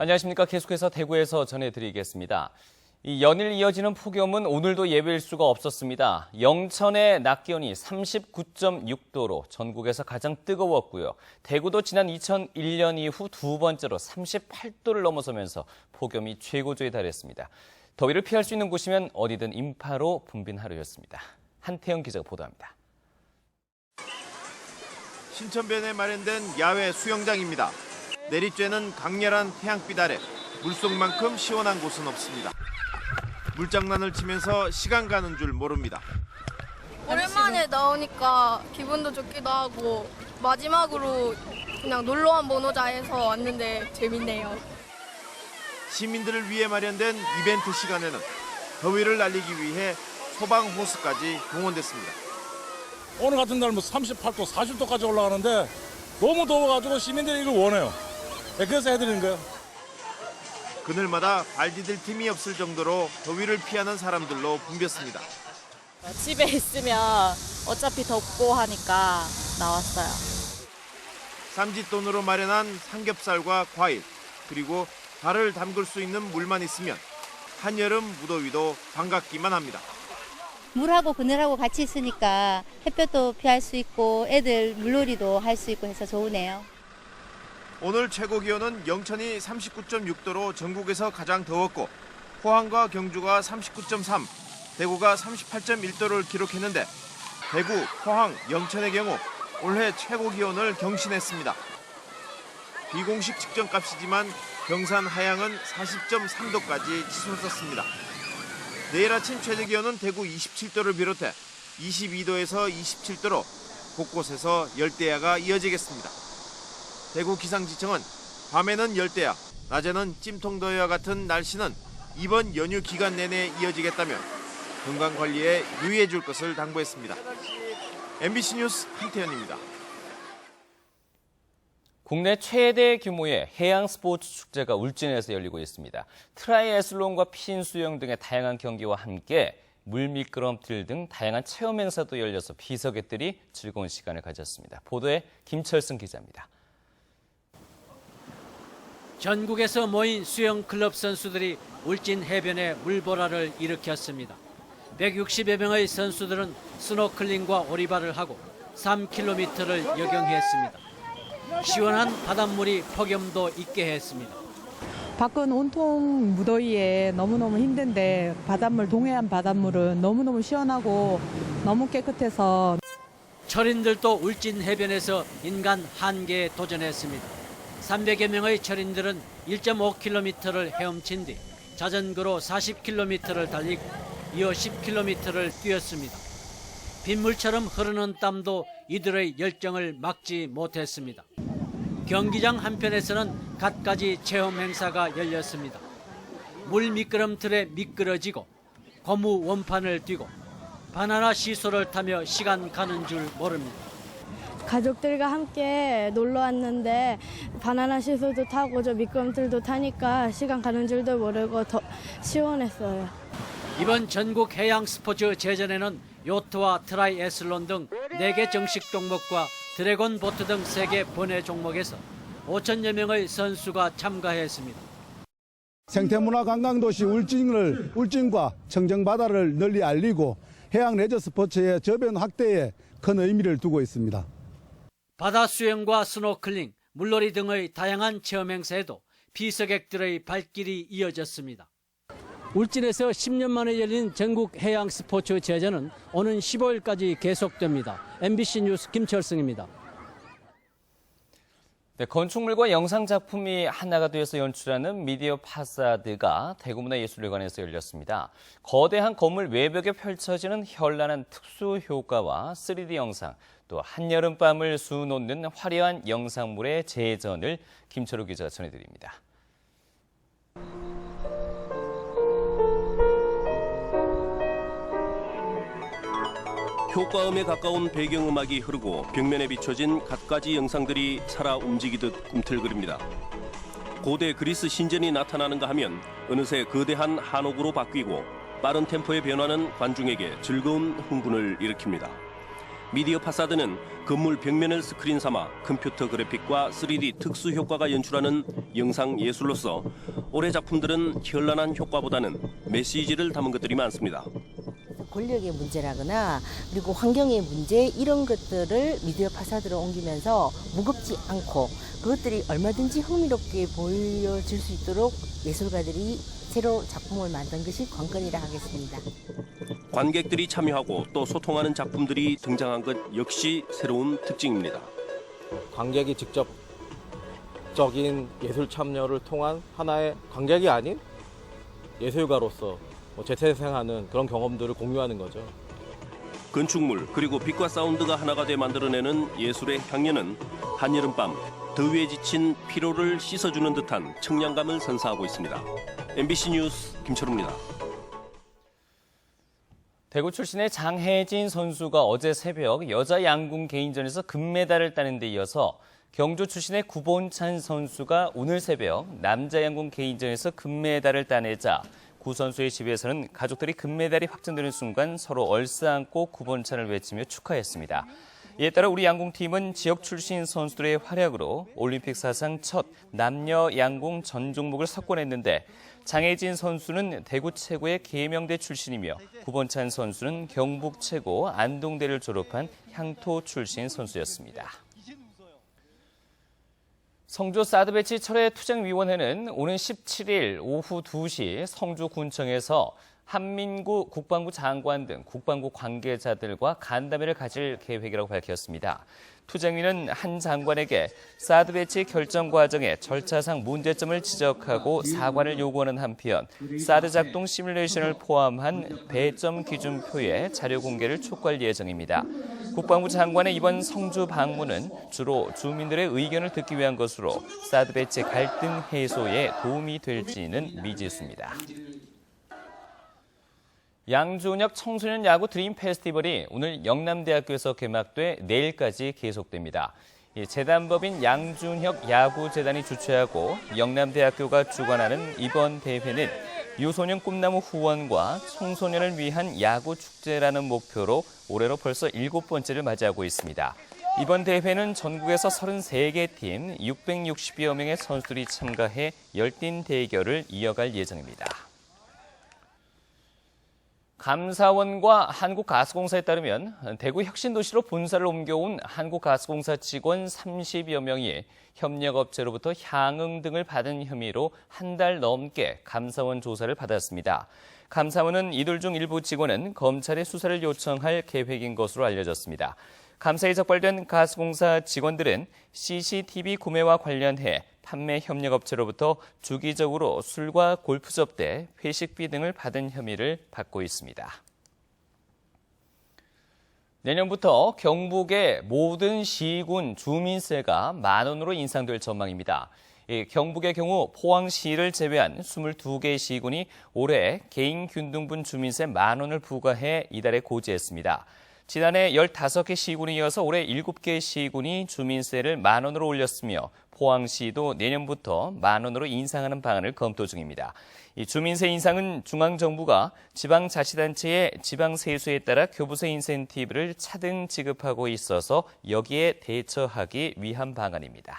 안녕하십니까. 계속해서 대구에서 전해드리겠습니다. 이 연일 이어지는 폭염은 오늘도 예외일 수가 없었습니다. 영천의 낮 기온이 39.6도로 전국에서 가장 뜨거웠고요. 대구도 지난 2001년 이후 두 번째로 38도를 넘어서면서 폭염이 최고조에 달했습니다. 더위를 피할 수 있는 곳이면 어디든 인파로 붐빈 하루였습니다. 한태영 기자가 보도합니다. 신천변에 마련된 야외 수영장입니다. 내리쬐는 강렬한 태양빛 아래 물속만큼 시원한 곳은 없습니다. 물장난을 치면서 시간 가는 줄 모릅니다. 오랜만에 나오니까 기분도 좋기도 하고 마지막으로 그냥 놀러 한번 오자 해서 왔는데 재밌네요. 시민들을 위해 마련된 이벤트 시간에는 더위를 날리기 위해 소방 호스까지 동원됐습니다. 오늘 같은 날 38도, 40도까지 올라가는데 너무 더워가지고 시민들이 이걸 원해요. 그래서 해드리는 거예요. 그늘마다 발 디딜 틈이 없을 정도로 더위를 피하는 사람들로 붐볐습니다. 집에 있으면 어차피 덥고 하니까 나왔어요. 삼짓돈으로 마련한 삼겹살과 과일, 그리고 발을 담글 수 있는 물만 있으면 한여름 무더위도 반갑기만 합니다. 물하고 그늘하고 같이 있으니까 햇볕도 피할 수 있고 애들 물놀이도 할 수 있고 해서 좋으네요. 오늘 최고 기온은 영천이 39.6도로 전국에서 가장 더웠고 포항과 경주가 39.3, 대구가 38.1도를 기록했는데 대구, 포항, 영천의 경우 올해 최고 기온을 경신했습니다. 비공식 측정값이지만 경산 하양은 40.3도까지 치솟았습니다. 내일 아침 최저 기온은 대구 27도를 비롯해 22도에서 27도로 곳곳에서 열대야가 이어지겠습니다. 대구 기상지청은 밤에는 열대야, 낮에는 찜통더위와 같은 날씨는 이번 연휴 기간 내내 이어지겠다며 건강관리에 유의해 줄 것을 당부했습니다. MBC 뉴스 한태현입니다. 국내 최대 규모의 해양 스포츠 축제가 울진에서 열리고 있습니다. 트라이애슬론과 핀 수영 등의 다양한 경기와 함께 물 미끄럼틀 등 다양한 체험 행사도 열려서 비서객들이 즐거운 시간을 가졌습니다. 보도에 김철승 기자입니다. 전국에서 모인 수영 클럽 선수들이 울진 해변에 물보라를 일으켰습니다. 160여 명의 선수들은 스노클링과 오리발을 하고 3km를 역영했습니다. 시원한 바닷물이 폭염도 잊게 했습니다. 밖은 온통 무더위에 너무너무 힘든데 동해안 바닷물은 너무너무 시원하고 너무 깨끗해서 철인들도 울진 해변에서 인간 한계에 도전했습니다. 300여 명의 철인들은 1.5km를 헤엄친 뒤 자전거로 40km를 달리고 이어 10km를 뛰었습니다. 빗물처럼 흐르는 땀도 이들의 열정을 막지 못했습니다. 경기장 한편에서는 갖가지 체험 행사가 열렸습니다. 물 미끄럼틀에 미끄러지고 고무 원판을 뛰고 바나나 시소를 타며 시간 가는 줄 모릅니다. 가족들과 함께 놀러 왔는데 바나나 시소도 타고 저 미끄럼틀도 타니까 시간 가는 줄도 모르고 더 시원했어요. 이번 전국 해양 스포츠 제전에는 요트와 트라이애슬론 등 4개 정식 종목과 드래곤 보트 등 3개 번외 종목에서 5천여 명의 선수가 참가했습니다. 생태문화관광도시 울진과 청정바다를 널리 알리고 해양 레저 스포츠의 저변 확대에 큰 의미를 두고 있습니다. 바다 수영과 스노클링, 물놀이 등의 다양한 체험 행사에도 비서객들의 발길이 이어졌습니다. 울진에서 10년 만에 열린 전국 해양 스포츠 제전은 오는 15일까지 계속됩니다. MBC 뉴스 김철승입니다. 네, 건축물과 영상 작품이 하나가 되어서 연출하는 미디어 파사드가 대구문화예술회관에서 열렸습니다. 거대한 건물 외벽에 펼쳐지는 현란한 특수 효과와 3D 영상, 또 한여름밤을 수놓는 화려한 영상물의 재전을 김철우 기자가 전해드립니다. 효과음에 가까운 배경음악이 흐르고 벽면에 비춰진 갖가지 영상들이 살아 움직이듯 꿈틀거립니다. 고대 그리스 신전이 나타나는가 하면 어느새 거대한 한옥으로 바뀌고 빠른 템포의 변화는 관중에게 즐거운 흥분을 일으킵니다. 미디어 파사드는 건물 벽면을 스크린 삼아 컴퓨터 그래픽과 3D 특수 효과가 연출하는 영상 예술로서 올해 작품들은 현란한 효과보다는 메시지를 담은 것들이 많습니다. 권력의 문제라거나 그리고 환경의 문제 이런 것들을 미디어 파사드로 옮기면서 무겁지 않고 그것들이 얼마든지 흥미롭게 보여질 수 있도록 예술가들이 새로 작품을 만든 것이 관건이라 하겠습니다. 관객들이 참여하고 또 소통하는 작품들이 등장한 것 역시 새로운 특징입니다. 관객이 직접적인 예술 참여를 통한 하나의 관객이 아닌 예술가로서 재생하는 그런 경험들을 공유하는 거죠. 건축물 그리고 빛과 사운드가 하나가 돼 만들어내는 예술의 향연은 한여름밤 더위에 지친 피로를 씻어주는 듯한 청량감을 선사하고 있습니다. MBC 뉴스 김철우입니다. 대구 출신의 장혜진 선수가 어제 새벽 여자 양궁 개인전에서 금메달을 따는 데 이어서 경주 출신의 구본찬 선수가 오늘 새벽 남자 양궁 개인전에서 금메달을 따내자 구 선수의 집에서는 가족들이 금메달이 확정되는 순간 서로 얼싸안고 구본찬을 외치며 축하했습니다. 이에 따라 우리 양궁팀은 지역 출신 선수들의 활약으로 올림픽 사상 첫 남녀 양궁 전 종목을 석권했는데 장혜진 선수는 대구 최고의 계명대 출신이며 구본찬 선수는 경북 최고 안동대를 졸업한 향토 출신 선수였습니다. 성주 사드배치 철회투쟁위원회는 오는 17일 오후 2시 성주군청에서 한민구 국방부 장관 등 국방부 관계자들과 간담회를 가질 계획이라고 밝혔습니다. 투쟁위는 한 장관에게 사드 배치 결정 과정의 절차상 문제점을 지적하고 사과를 요구하는 한편 사드 작동 시뮬레이션을 포함한 배점 기준표의 자료 공개를 촉구할 예정입니다. 국방부 장관의 이번 성주 방문은 주로 주민들의 의견을 듣기 위한 것으로 사드 배치 갈등 해소에 도움이 될지는 미지수입니다. 양준혁 청소년 야구 드림 페스티벌이 오늘 영남대학교에서 개막돼 내일까지 계속됩니다. 재단법인 양준혁 야구재단이 주최하고 영남대학교가 주관하는 이번 대회는 유소년 꿈나무 후원과 청소년을 위한 야구 축제라는 목표로 올해로 벌써 7번째를 맞이하고 있습니다. 이번 대회는 전국에서 33개 팀 660여 명의 선수들이 참가해 열띤 대결을 이어갈 예정입니다. 감사원과 한국가스공사에 따르면 대구 혁신도시로 본사를 옮겨온 한국가스공사 직원 30여 명이 협력업체로부터 향응 등을 받은 혐의로 한 달 넘게 감사원 조사를 받았습니다. 감사원은 이들 중 일부 직원은 검찰에 수사를 요청할 계획인 것으로 알려졌습니다. 감사에 적발된 가스공사 직원들은 CCTV 구매와 관련해 판매 협력업체로부터 주기적으로 술과 골프 접대, 회식비 등을 받은 혐의를 받고 있습니다. 내년부터 경북의 모든 시군 주민세가 10,000원으로 인상될 전망입니다. 경북의 경우 포항시를 제외한 22개 시군이 올해 개인 균등분 주민세 10,000원을 부과해 이달에 고지했습니다. 지난해 15개 시군에 이어서 올해 7개 시군이 주민세를 10,000원으로 올렸으며 포항시도 내년부터 10,000원으로 인상하는 방안을 검토 중입니다. 이 주민세 인상은 중앙정부가 지방자치단체의 지방세수에 따라 교부세 인센티브를 차등 지급하고 있어서 여기에 대처하기 위한 방안입니다.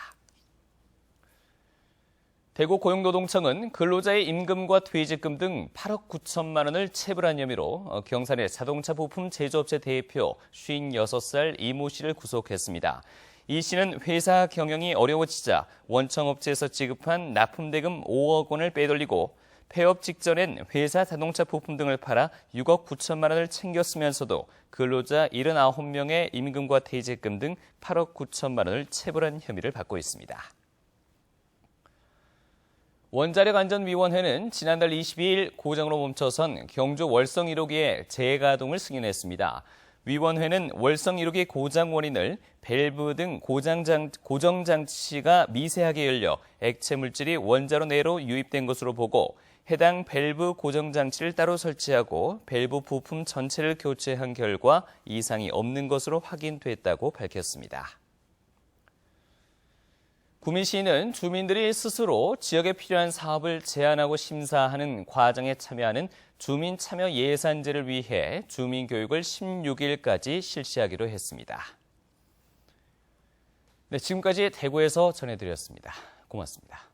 대구 고용노동청은 근로자의 임금과 퇴직금 등 8억 9천만 원을 체불한 혐의로 경산의 자동차 부품 제조업체 대표 56살 이모 씨를 구속했습니다. 이 씨는 회사 경영이 어려워지자 원청업체에서 지급한 납품대금 5억 원을 빼돌리고 폐업 직전엔 회사 자동차 부품 등을 팔아 6억 9천만 원을 챙겼으면서도 근로자 79명의 임금과 퇴직금 등 8억 9천만 원을 체불한 혐의를 받고 있습니다. 원자력안전위원회는 지난달 22일 고장으로 멈춰선 경주 월성 1호기의 재가동을 승인했습니다. 위원회는 월성 1호기 고장 원인을 밸브 등 고정장치가 미세하게 열려 액체 물질이 원자로 내로 유입된 것으로 보고 해당 밸브 고정장치를 따로 설치하고 밸브 부품 전체를 교체한 결과 이상이 없는 것으로 확인됐다고 밝혔습니다. 구미시는 주민들이 스스로 지역에 필요한 사업을 제안하고 심사하는 과정에 참여하는 주민 참여 예산제를 위해 주민 교육을 16일까지 실시하기로 했습니다. 네, 지금까지 대구에서 전해드렸습니다. 고맙습니다.